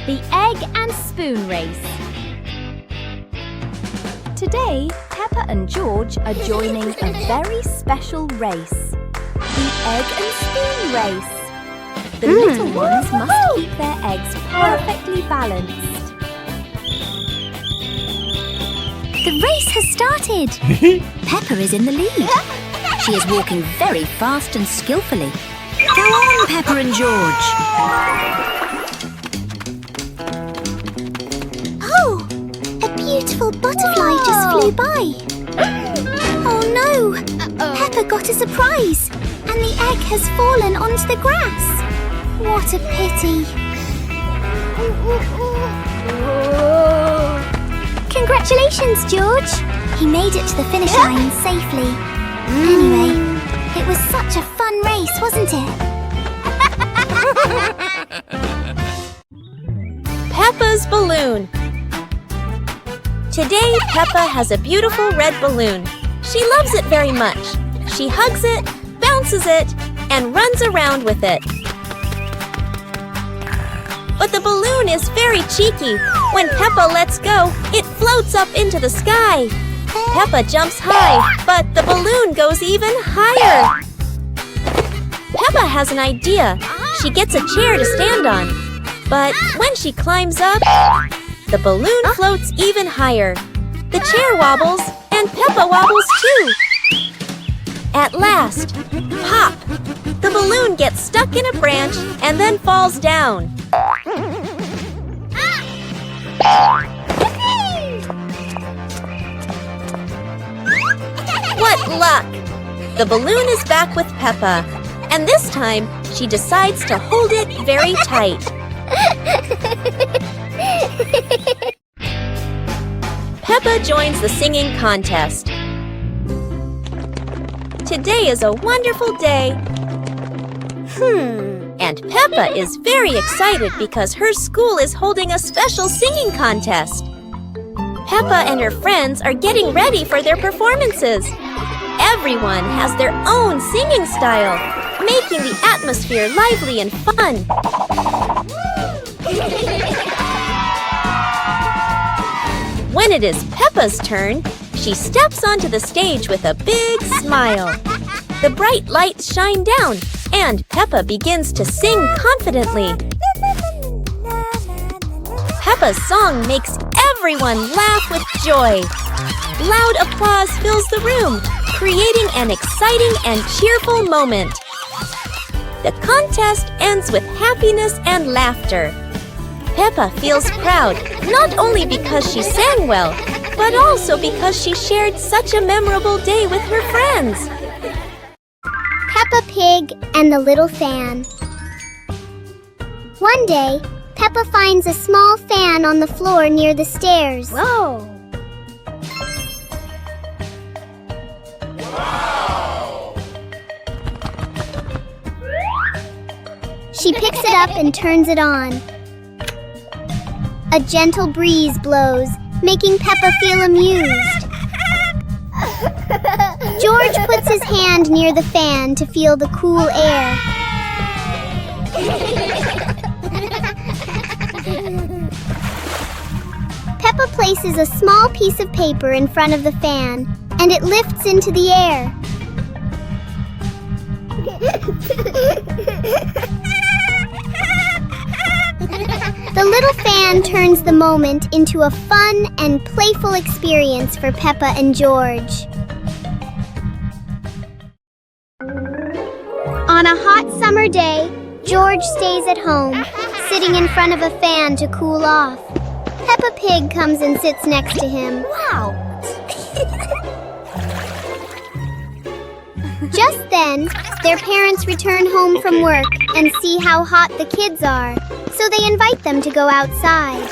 The egg and spoon race. Today, Peppa and George are joining a very special race. The egg and spoon race. The little ones must keep their eggs perfectly balanced. The race has started. Peppa is in the lead. She is walking very fast and skillfully. Go on, Peppa and George. Oh, a beautiful butterfly just flew by. Oh no, Peppa got a surprise and the egg has fallen onto the grass. What a pity. Congratulations, George. He made it to the finish line safely. Anyway, it was such a fun race, wasn't it? Peppa's balloon. Today, Peppa has a beautiful red balloon. She loves it very much. She hugs it, bounces it, and runs around with it. But the balloon is very cheeky. When Peppa lets go, it floats up into the sky. Peppa jumps high, but the balloon goes even higher. Peppa has an idea. She gets a chair to stand on. But when she climbs up, the balloon floats even higher. The chair wobbles, and Peppa wobbles too. At last, pop! The balloon gets stuck in a branch and then falls down. What luck! The balloon is back with Peppa, and this time she decides to hold it very tight. Peppa joins the singing contest. Today is a wonderful day. And Peppa is very excited because her school is holding a special singing contest. Peppa and her friends are getting ready for their performances. Everyone has their own singing style, making the atmosphere lively and fun. When it is Peppa's turn, she steps onto the stage with a big smile. The bright lights shine down, and Peppa begins to sing confidently. Peppa's song makes everyone laugh with joy. Loud applause fills the room, creating an exciting and cheerful moment. The contest ends with happiness and laughter. Peppa feels proud, not only because she sang well, but also because she shared such a memorable day with her friends. Peppa Pig and the Little Fan. One day, Peppa finds a small fan on the floor near the stairs. Whoa! She picks it up and turns it on. A gentle breeze blows, making Peppa feel amused. George puts his hand near the fan to feel the cool air. Peppa places a small piece of paper in front of the fan, and it lifts into the air. The little fan turns the moment into a fun and playful experience for Peppa and George. On a hot summer day, George stays at home, sitting in front of a fan to cool off. Peppa Pig comes and sits next to him. Wow! Just then, their parents return home from work and see how hot the kids are, so they invite them to go outside.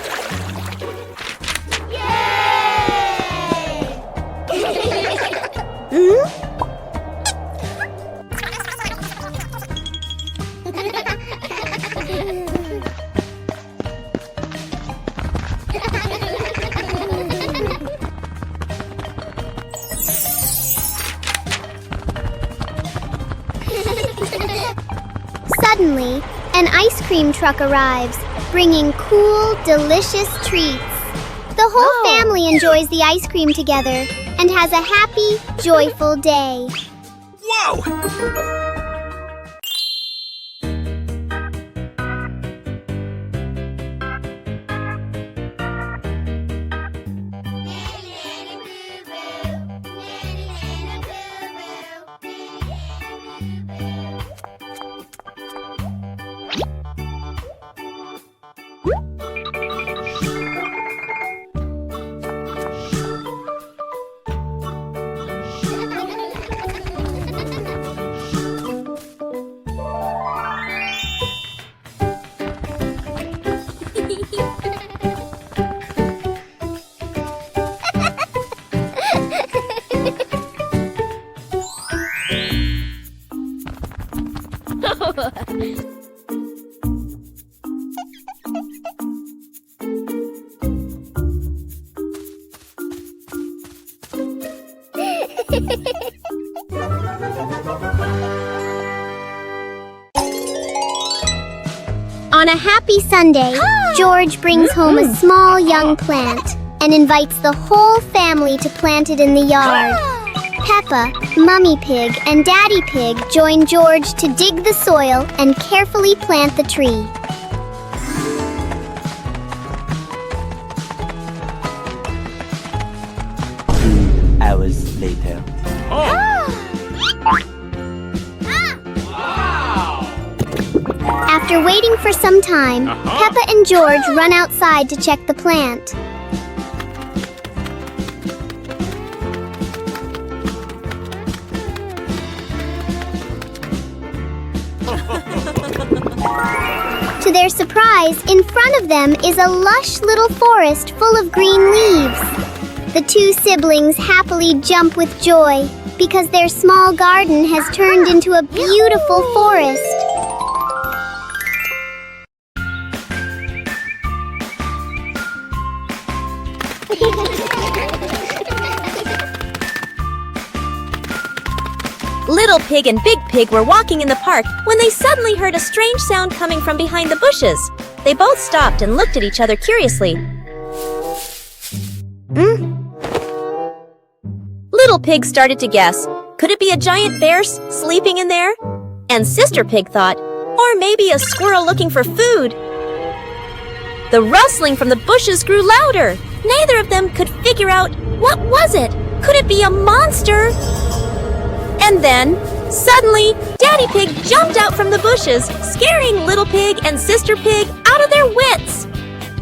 Suddenly, an ice cream truck arrives, bringing cool, delicious treats. The whole family enjoys the ice cream together and has a happy, joyful day. Whoa! On a happy Sunday, George brings home a small young plant and invites the whole family to plant it in the yard. Peppa, Mummy Pig, and Daddy Pig join George to dig the soil and carefully plant the tree. 2 hours later. After waiting for some time, Peppa and George run outside to check the plant. To their surprise, in front of them is a lush little forest full of green leaves. The two siblings happily jump with joy because their small garden has turned into a beautiful forest. Little Pig and Big Pig were walking in the park when they suddenly heard a strange sound coming from behind the bushes. They both stopped and looked at each other curiously. Little Pig started to guess. Could it be a giant bear sleeping in there? And Sister Pig thought, or maybe a squirrel looking for food. The rustling from the bushes grew louder. Neither of them could figure out, what was it? Could it be a monster? And then, suddenly, Daddy Pig jumped out from the bushes, scaring Little Pig and Sister Pig out of their wits.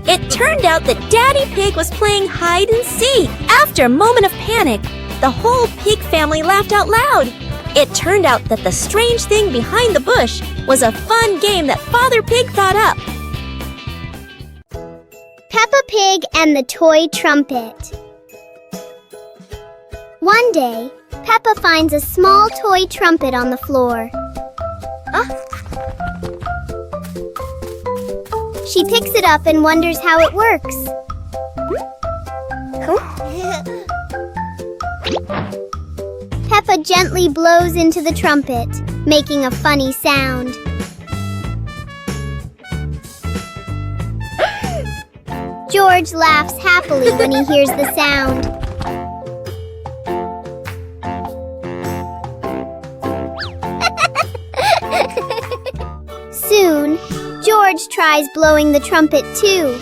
It turned out that Daddy Pig was playing hide and seek. After a moment of panic, the whole pig family laughed out loud. It turned out that the strange thing behind the bush was a fun game that Father Pig thought up. Peppa Pig and the Toy Trumpet. One day, Peppa finds a small toy trumpet on the floor. She picks it up and wonders how it works. Peppa gently blows into the trumpet, making a funny sound. George laughs happily when he hears the sound. Soon, George tries blowing the trumpet too.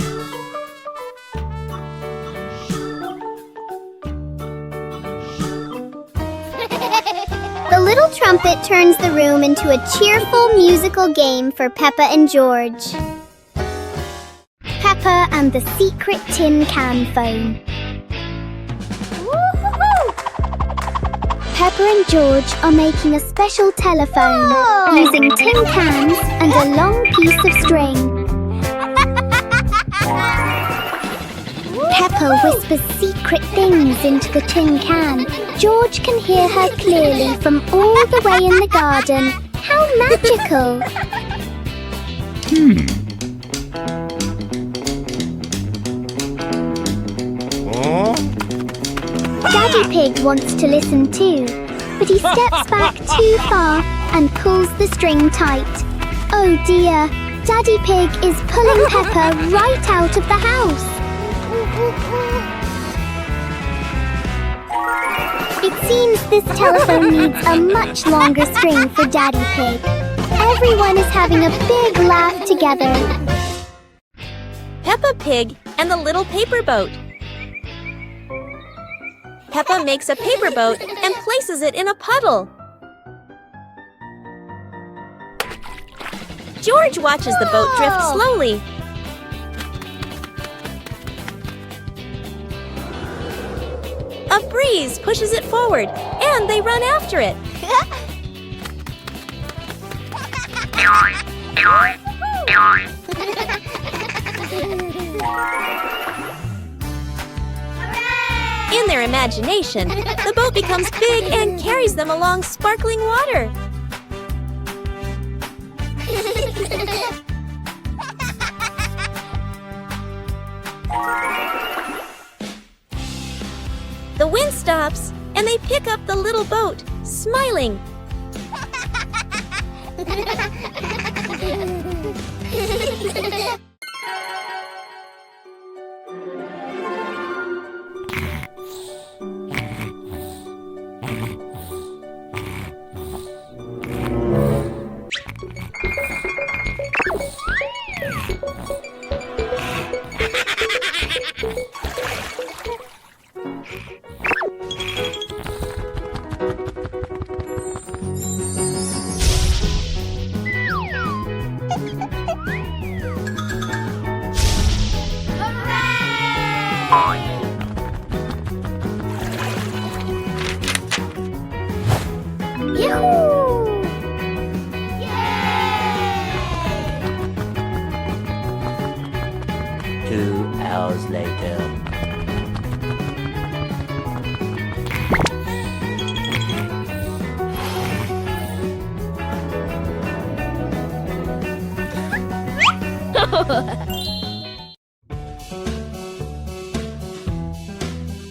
The little trumpet turns the room into a cheerful musical game for Peppa and George. Peppa and the secret tin can phone. Peppa and George are making a special telephone using tin cans and a long piece of string. Peppa whispers secret things into the tin can. George can hear her clearly from all the way in the garden. How magical! Daddy Pig wants to listen too, but he steps back too far and pulls the string tight. Oh dear, Daddy Pig is pulling Peppa right out of the house. It seems this telephone needs a much longer string for Daddy Pig. Everyone is having a big laugh together. Peppa Pig and the little paper boat. Peppa makes a paper boat and places it in a puddle. George watches the boat drift slowly. A breeze pushes it forward, and they run after it. In their imagination, the boat becomes big and carries them along sparkling water. The wind stops, and they pick up the little boat, smiling. Yahoo! 2 hours later.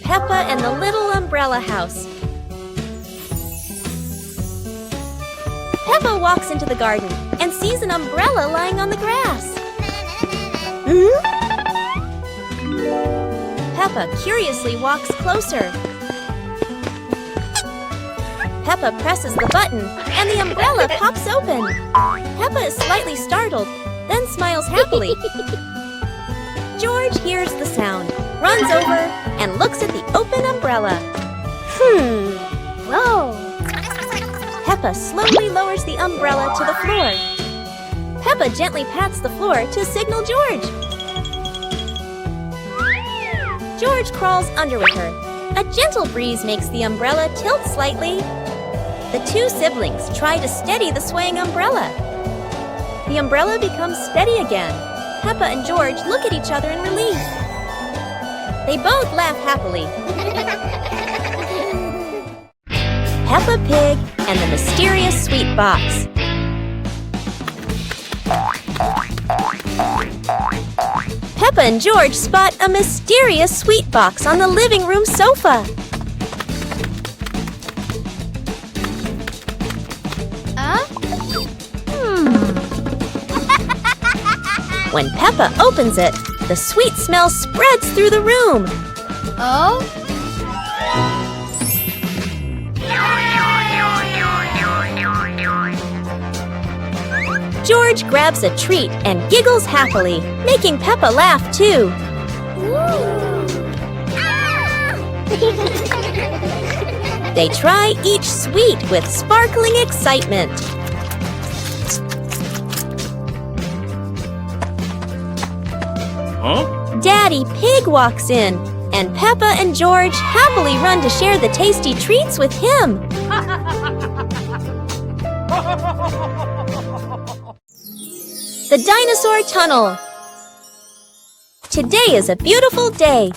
Peppa and the Little Umbrella House. Peppa walks into the garden and sees an umbrella lying on the grass. Peppa curiously walks closer. Peppa presses the button and the umbrella pops open. Peppa is slightly startled, then smiles happily. George hears the sound, runs over, and looks at the open umbrella. Whoa! Peppa slowly lowers the umbrella to the floor. Peppa gently pats the floor to signal George. George crawls under with her. A gentle breeze makes the umbrella tilt slightly. The two siblings try to steady the swaying umbrella. The umbrella becomes steady again. Peppa and George look at each other in relief. They both laugh happily. Peppa Pig and the Mysterious Sweet Box. Peppa and George spot a mysterious sweet box on the living room sofa. When Peppa opens it, the sweet smell spreads through the room. Oh? George grabs a treat and giggles happily, making Peppa laugh too. They try each sweet with sparkling excitement. Daddy Pig walks in, and Peppa and George happily run to share the tasty treats with him. The Dinosaur Tunnel. Today is a beautiful day.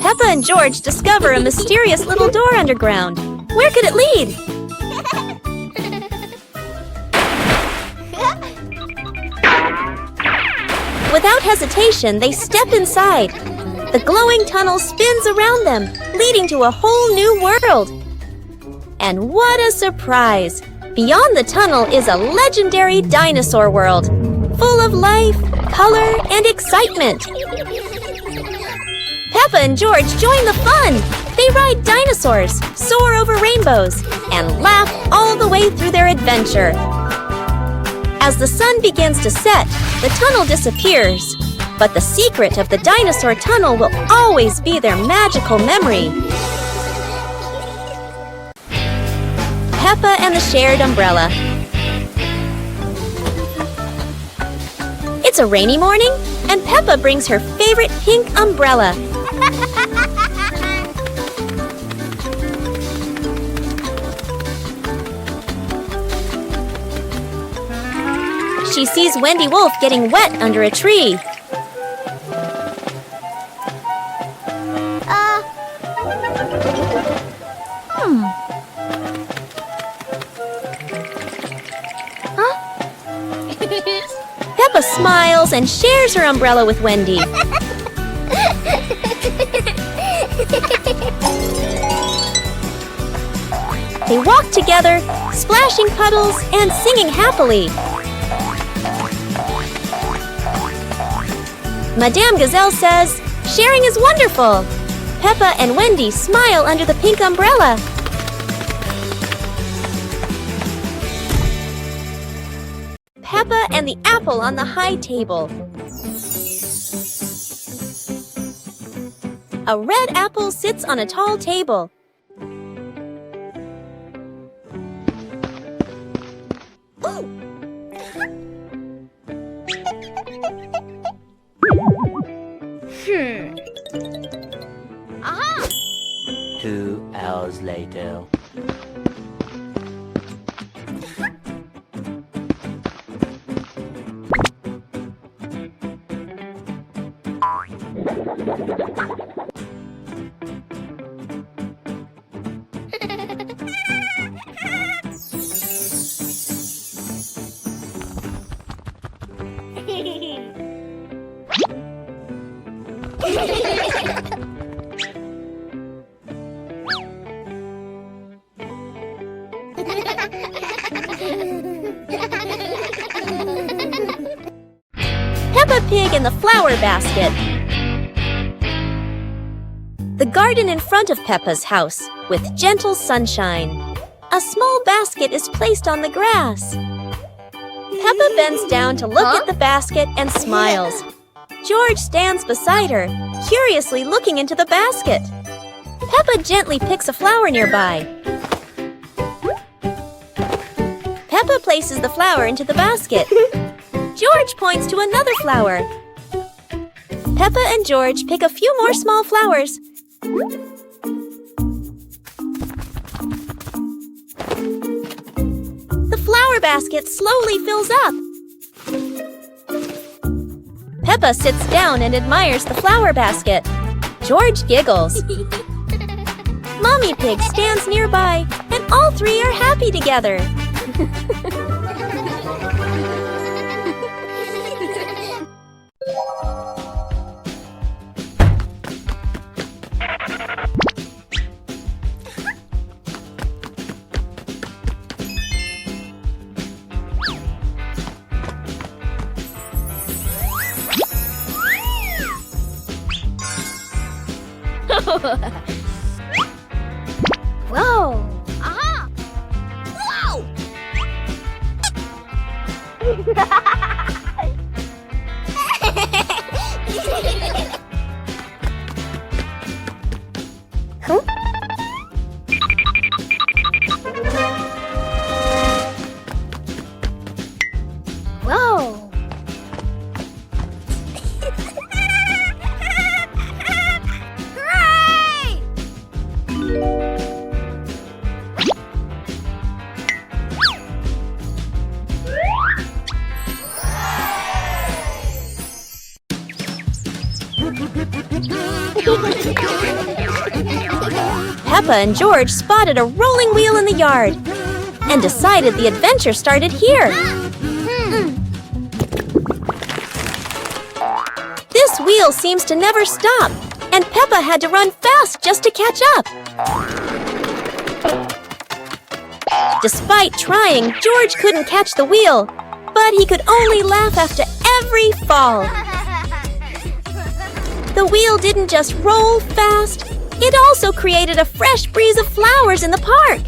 Peppa and George discover a mysterious little door underground. Where could it lead? Without hesitation, they step inside. The glowing tunnel spins around them, leading to a whole new world. And what a surprise! Beyond the tunnel is a legendary dinosaur world, full of life, color, and excitement. Peppa and George join the fun! They ride dinosaurs, soar over rainbows, and laugh all the way through their adventure. As the sun begins to set, the tunnel disappears. But the secret of the dinosaur tunnel will always be their magical memory. Peppa and the Shared Umbrella. It's a rainy morning, and Peppa brings her favorite pink umbrella. She sees Wendy Wolf getting wet under a tree. Peppa smiles and shares her umbrella with Wendy. They walk together, splashing puddles and singing happily. Madame Gazelle says, "Sharing is wonderful." Peppa and Wendy smile under the pink umbrella. Peppa and the apple on the high table. A red apple sits on a tall table. Ooh. 2 hours later. Peppa Pig in the flower basket. The garden in front of Peppa's house, with gentle sunshine. A small basket is placed on the grass. Peppa bends down to look at the basket and smiles. George stands beside her, curiously looking into the basket. Peppa gently picks a flower nearby. Peppa places the flower into the basket. George points to another flower. Peppa and George pick a few more small flowers. The flower basket slowly fills up. Peppa sits down and admires the flower basket. George giggles. Mommy Pig stands nearby, and all three are happy together. Whoa! Aha! Whoa! Peppa and George spotted a rolling wheel in the yard and decided the adventure started here. This wheel seems to never stop, and Peppa had to run fast just to catch up. Despite trying, George couldn't catch the wheel, but he could only laugh after every fall. The wheel didn't just roll fast, it also created a fresh breeze of flowers in the park.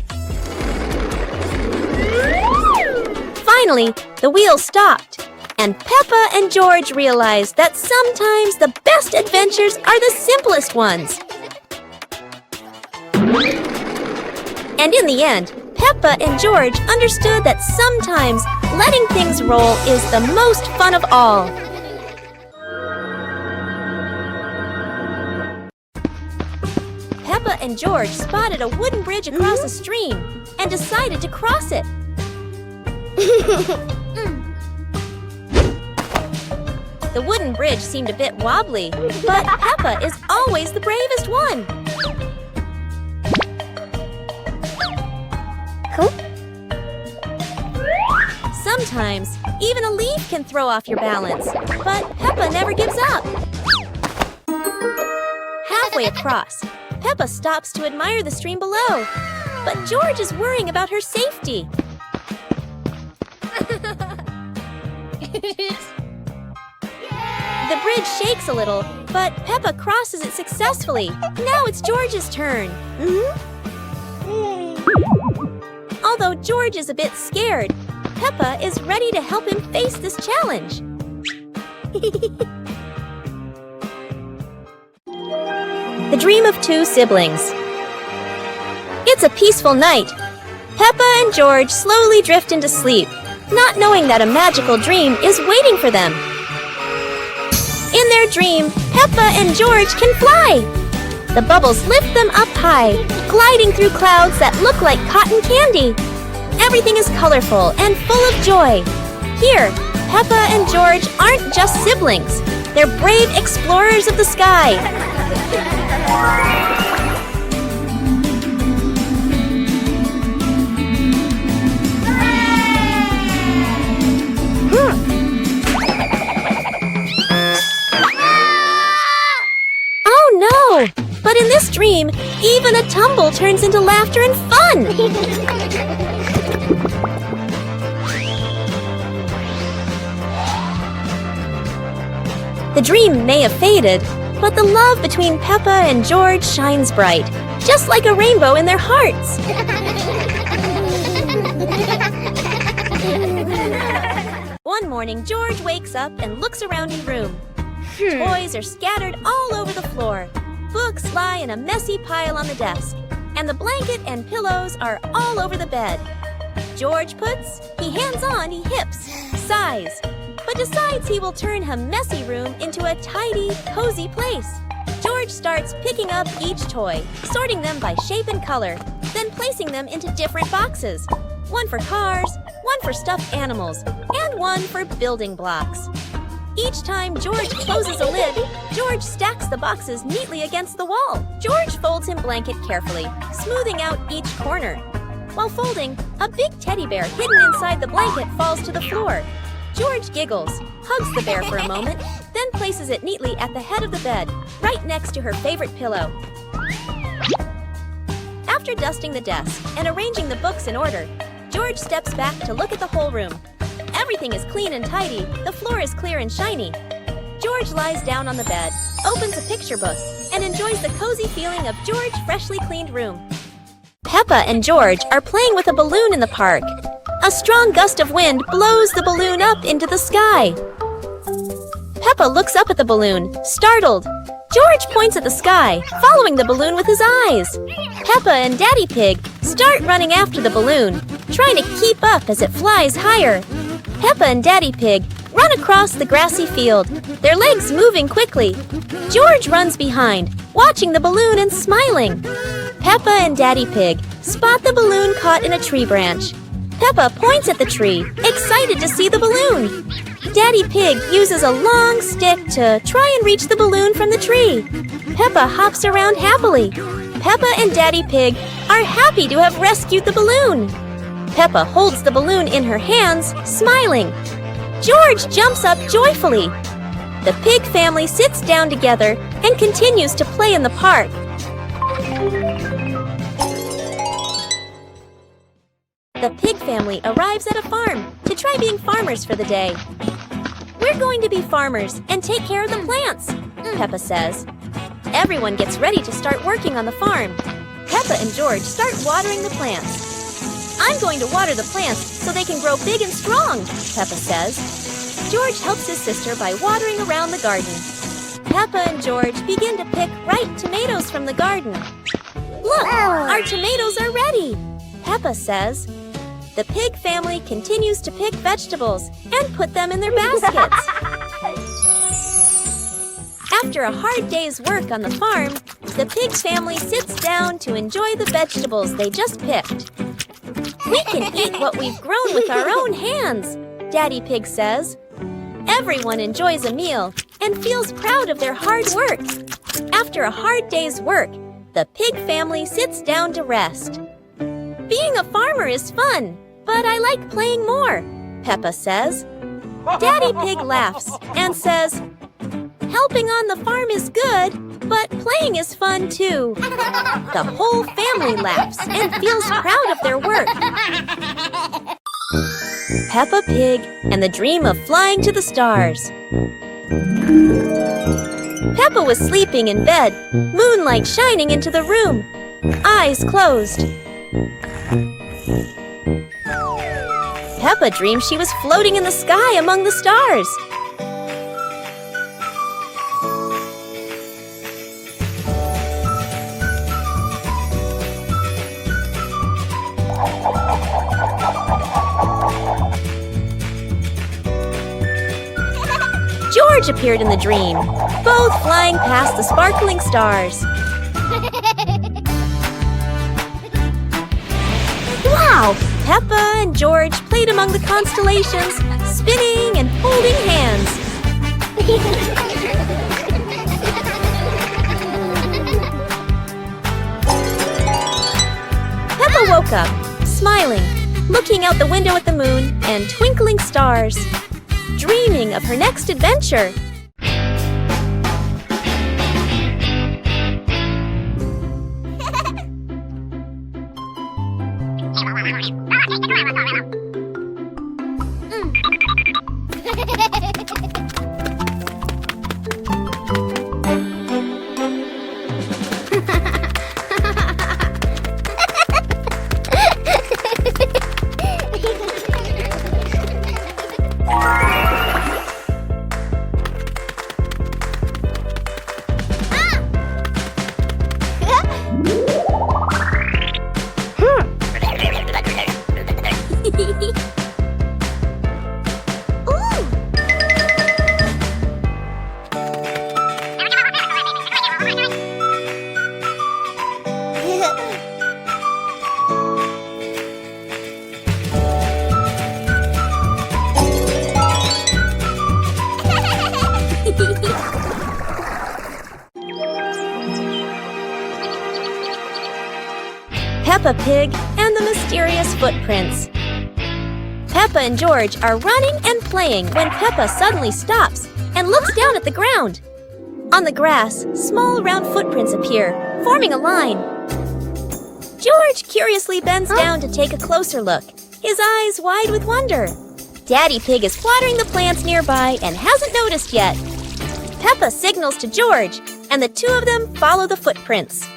Finally, the wheel stopped, and Peppa and George realized that sometimes the best adventures are the simplest ones. And in the end, Peppa and George understood that sometimes letting things roll is the most fun of all. Peppa and George spotted a wooden bridge across a stream and decided to cross it. The wooden bridge seemed a bit wobbly, but Peppa is always the bravest one. Sometimes, even a leaf can throw off your balance, but Peppa never gives up. Halfway across, Peppa stops to admire the stream below, but George is worrying about her safety. The bridge shakes a little, but Peppa crosses it successfully. Now it's George's turn. Although George is a bit scared, Peppa is ready to help him face this challenge. The Dream of Two Siblings. It's a peaceful night. Peppa and George slowly drift into sleep, not knowing that a magical dream is waiting for them. In their dream, Peppa and George can fly. The bubbles lift them up high, gliding through clouds that look like cotton candy. Everything is colorful and full of joy. Here, Peppa and George aren't just siblings. They're brave explorers of the sky. Oh no! But in this dream, even a tumble turns into laughter and fun! The dream may have faded, but the love between Peppa and George shines bright, just like a rainbow in their hearts. One morning, George wakes up and looks around his room. Toys are scattered all over the floor. Books lie in a messy pile on the desk, and the blanket and pillows are all over the bed. George puts, he hands on, he hips, sighs, but decides he will turn her messy room into a tidy, cozy place. George starts picking up each toy, sorting them by shape and color, then placing them into different boxes. One for cars, one for stuffed animals, and one for building blocks. Each time George closes a lid, George stacks the boxes neatly against the wall. George folds his blanket carefully, smoothing out each corner. While folding, a big teddy bear hidden inside the blanket falls to the floor. George giggles, hugs the bear for a moment, then places it neatly at the head of the bed, right next to her favorite pillow. After dusting the desk and arranging the books in order, George steps back to look at the whole room. Everything is clean and tidy, the floor is clear and shiny. George lies down on the bed, opens a picture book, and enjoys the cozy feeling of George's freshly cleaned room. Peppa and George are playing with a balloon in the park. A strong gust of wind blows the balloon up into the sky. Peppa looks up at the balloon, startled. George points at the sky, following the balloon with his eyes. Peppa and Daddy Pig start running after the balloon, trying to keep up as it flies higher. Peppa and Daddy Pig run across the grassy field, their legs moving quickly. George runs behind, watching the balloon and smiling. Peppa and Daddy Pig spot the balloon caught in a tree branch. Peppa points at the tree, excited to see the balloon. Daddy Pig uses a long stick to try and reach the balloon from the tree. Peppa hops around happily. Peppa and Daddy Pig are happy to have rescued the balloon. Peppa holds the balloon in her hands, smiling. George jumps up joyfully. The pig family sits down together and continues to play in the park. The pig family arrives at a farm to try being farmers for the day. We're going to be farmers and take care of the plants, Peppa says. Everyone gets ready to start working on the farm. Peppa and George start watering the plants. I'm going to water the plants so they can grow big and strong, Peppa says. George helps his sister by watering around the garden. Peppa and George begin to pick ripe tomatoes from the garden. Look, our tomatoes are ready, Peppa says. The pig family continues to pick vegetables and put them in their baskets. After a hard day's work on the farm, the pig family sits down to enjoy the vegetables they just picked. We can eat what we've grown with our own hands, Daddy Pig says. Everyone enjoys a meal and feels proud of their hard work. After a hard day's work, the pig family sits down to rest. Being a farmer is fun, but I like playing more, Peppa says. Daddy Pig laughs and says, helping on the farm is good, but playing is fun too. The whole family laughs and feels proud of their work. Peppa Pig and the Dream of Flying to the Stars. Peppa was sleeping in bed, moonlight shining into the room, eyes closed. Peppa dreamed she was floating in the sky among the stars. George appeared in the dream, both flying past the sparkling stars. Wow! Peppa and George played among the constellations, spinning and holding hands. Peppa woke up, smiling, looking out the window at the moon and twinkling stars, dreaming of her next adventure. Peppa Pig and the Mysterious Footprints. Peppa and George are running and playing when Peppa suddenly stops and looks down at the ground. On the grass, small round footprints appear, forming a line. George curiously bends down to take a closer look, his eyes wide with wonder. Daddy Pig is watering the plants nearby and hasn't noticed yet. Peppa signals to George, and the two of them follow the footprints.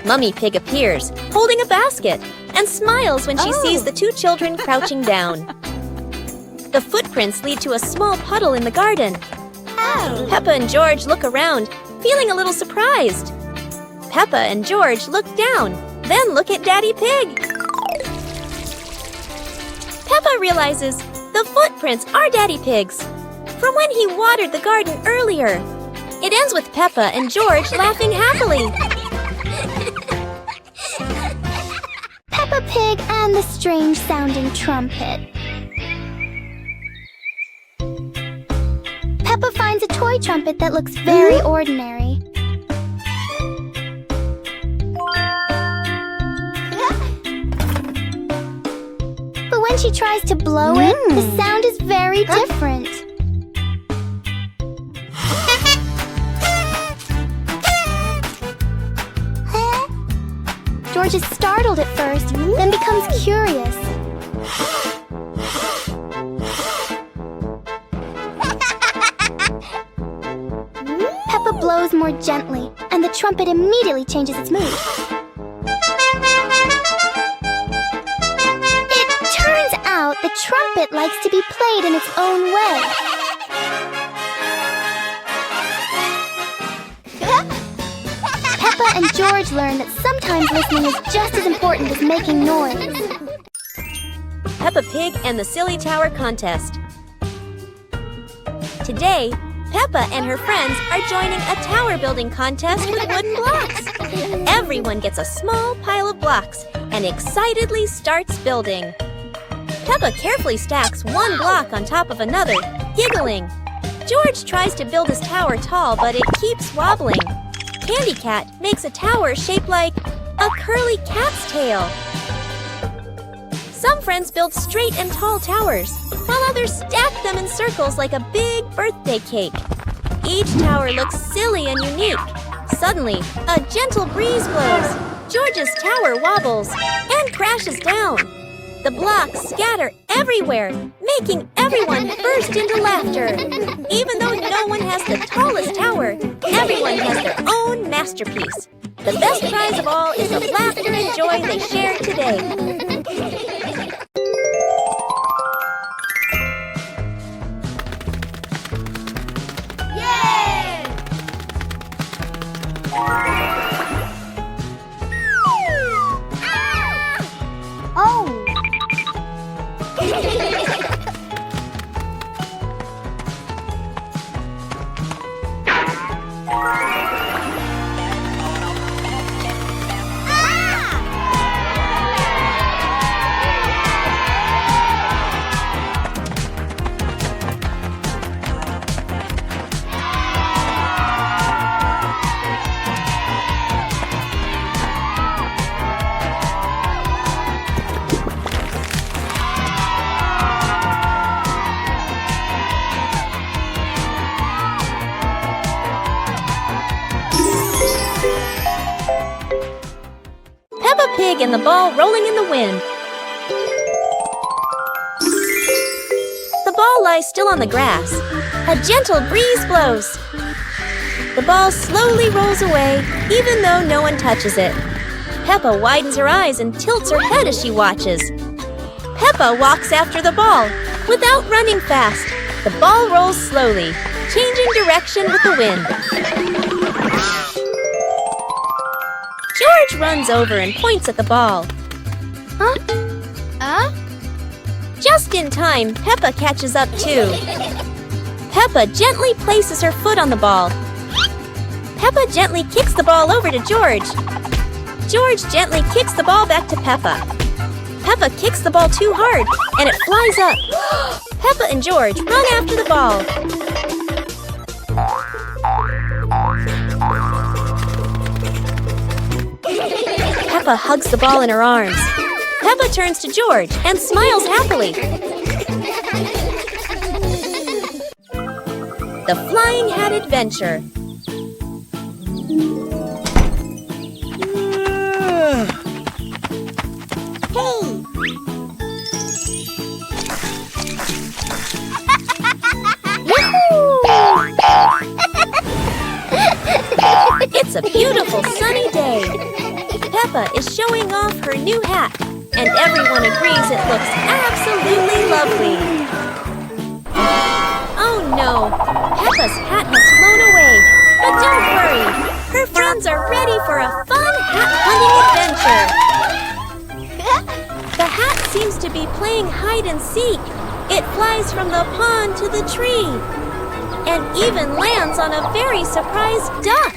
Mummy Pig appears, holding a basket, and smiles when she sees the two children crouching down. The footprints lead to a small puddle in the garden. Peppa and George look around, feeling a little surprised. Peppa and George look down, then look at Daddy Pig. Peppa realizes the footprints are Daddy Pig's, from when he watered the garden earlier. It ends with Peppa and George laughing happily. Peppa Pig and the strange-sounding trumpet. Peppa finds a toy trumpet that looks very ordinary. But when she tries to blow it, the sound is very different. George is startled at first, then becomes curious. Peppa blows more gently, and the trumpet immediately changes its mood. It turns out the trumpet likes to be played in its own way. Peppa and George learn that sometimes listening is just as important as making noise. Peppa Pig and the Silly Tower Contest. Today, Peppa and her friends are joining a tower building contest with wooden blocks. Everyone gets a small pile of blocks and excitedly starts building. Peppa carefully stacks one block on top of another, giggling. George tries to build his tower tall, but it keeps wobbling. Candy Cat makes a tower shaped like a curly cat's tail. Some friends build straight and tall towers, while others stack them in circles like a big birthday cake. Each tower looks silly and unique. Suddenly, a gentle breeze blows. George's tower wobbles and crashes down. The blocks scatter everywhere, making everyone burst into laughter. Even though no one has the tallest tower, everyone has their own masterpiece. The best prize of all is the laughter and joy they shared today. Pig and the ball rolling in the wind. The ball lies still on the grass. A gentle breeze blows. The ball slowly rolls away, even though no one touches it. Peppa widens her eyes and tilts her head as she watches. Peppa walks after the ball. Without running fast, the ball rolls slowly, changing direction with the wind. George runs over and points at the ball. Just in time, Peppa catches up too. Peppa gently places her foot on the ball. Peppa gently kicks the ball over to George. George gently kicks the ball back to Peppa. Peppa kicks the ball too hard, and it flies up. Peppa and George run after the ball. Peppa hugs the ball in her arms. Peppa turns to George and smiles happily. The Flying Hat Adventure. It's a beautiful sunny day. Peppa is showing off her new hat, and everyone agrees it looks absolutely lovely. Oh no, Peppa's hat has flown away, but don't worry, her friends are ready for a fun hat hunting adventure. The hat seems to be playing hide and seek. It flies from the pond to the tree, and even lands on a very surprised duck.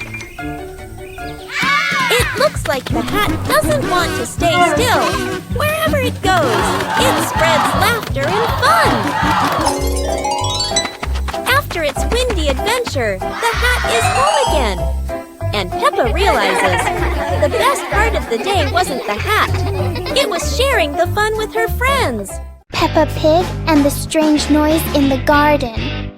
It looks like the hat doesn't want to stay still. Wherever it goes, it spreads laughter and fun. After its windy the adventure! The hat is home again! And Peppa realizes the best part of the day wasn't the hat. It was sharing the fun with her friends. Peppa Pig and the strange noise in the garden.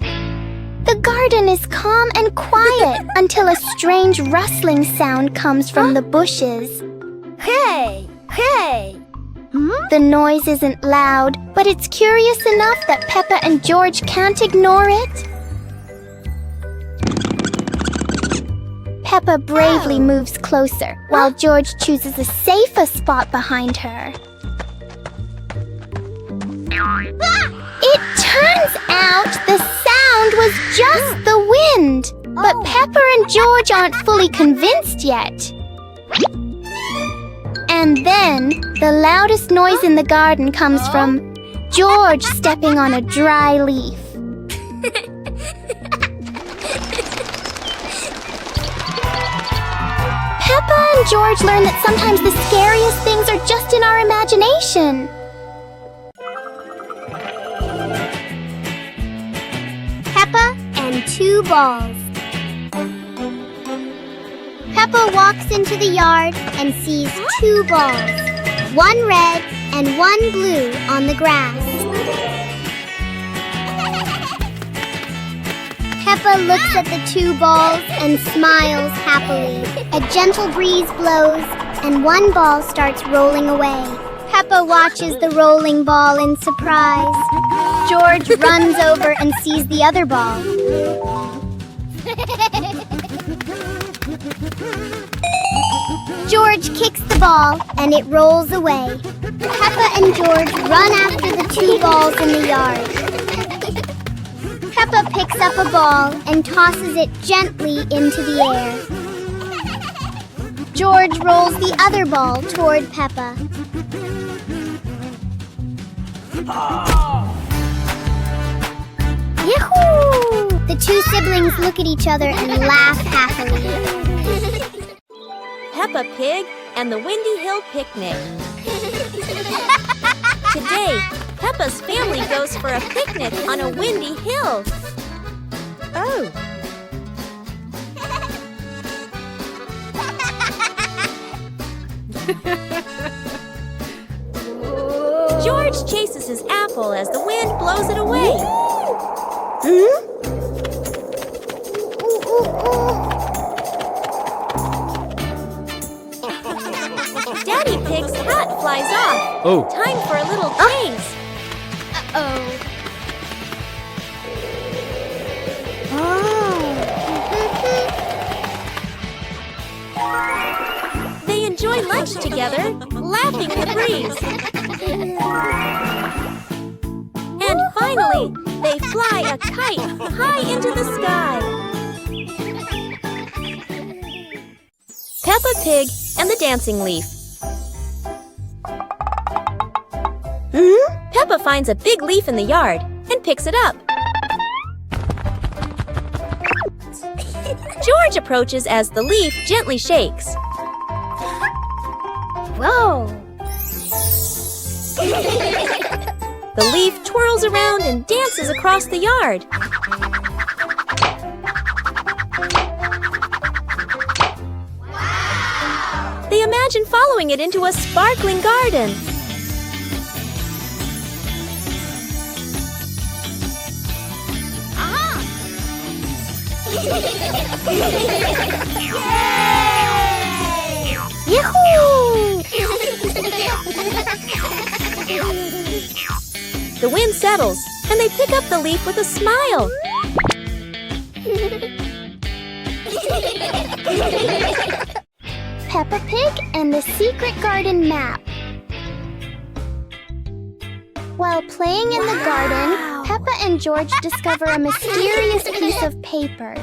The garden is calm and quiet until a strange rustling sound comes from the bushes. Hey! Hey! The noise isn't loud, but it's curious enough that Peppa and George can't ignore it. Peppa bravely moves closer, while George chooses a safer spot behind her. It turns out the sound was just the wind, but Peppa and George aren't fully convinced yet. And then, the loudest noise in the garden comes from George stepping on a dry leaf. Peppa and George learn that sometimes the scariest things are just in our imagination. Peppa and 2 balls. Peppa walks into the yard and sees 2 balls, 1 red and 1 blue on the grass. Peppa looks at the 2 balls and smiles happily. A gentle breeze blows and 1 ball starts rolling away. Peppa watches the rolling ball in surprise. George runs over and sees the other ball. George kicks the ball and it rolls away. Peppa and George run after the 2 balls in the yard. Peppa picks up a ball and tosses it gently into the air. George rolls the other ball toward Peppa. Yahoo! The 2 siblings look at each other and laugh happily. Peppa Pig and the Windy Hill Picnic. Today, Peppa's family goes for a picnic on a windy hill. Oh. George chases his apple as the wind blows it away. Daddy Pig's hat flies off. Oh. Time for a little chase. They enjoy lunch together, laughing in the breeze. And finally, they fly a kite high into the sky. Peppa Pig and the Dancing Leaf. Peppa finds a big leaf in the yard and picks it up. George approaches as the leaf gently shakes. Whoa! The leaf twirls around and dances across the yard. They imagine following it into a sparkling garden. Yahoo! The wind settles, and they pick up the leaf with a smile. Peppa Pig and the Secret Garden Map. While playing in the garden, Peppa and George discover a mysterious piece of paper.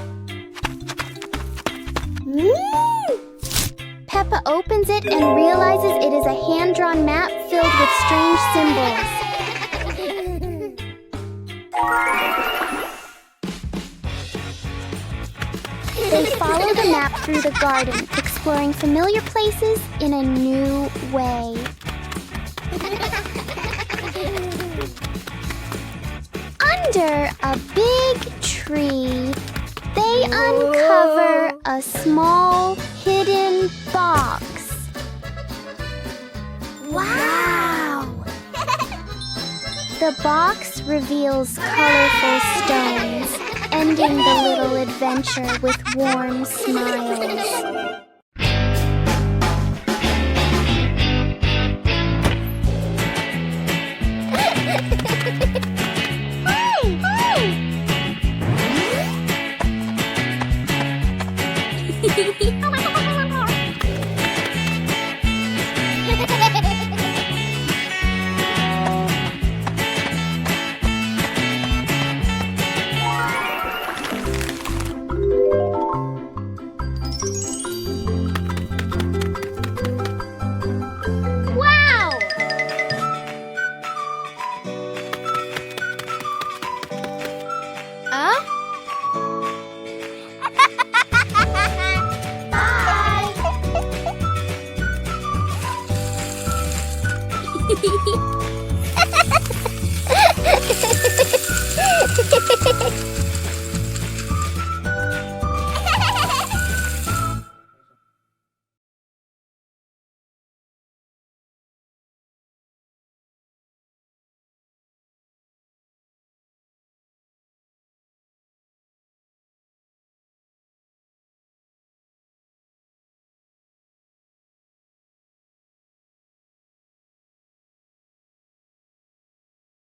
Peppa opens it and realizes it is a hand-drawn map filled with strange symbols. They follow the map through the garden, exploring familiar places in a new way. Under a big tree, uncover a small hidden box. Wow! The box reveals colorful stones, ending the little adventure with warm smiles. Wow! Bye!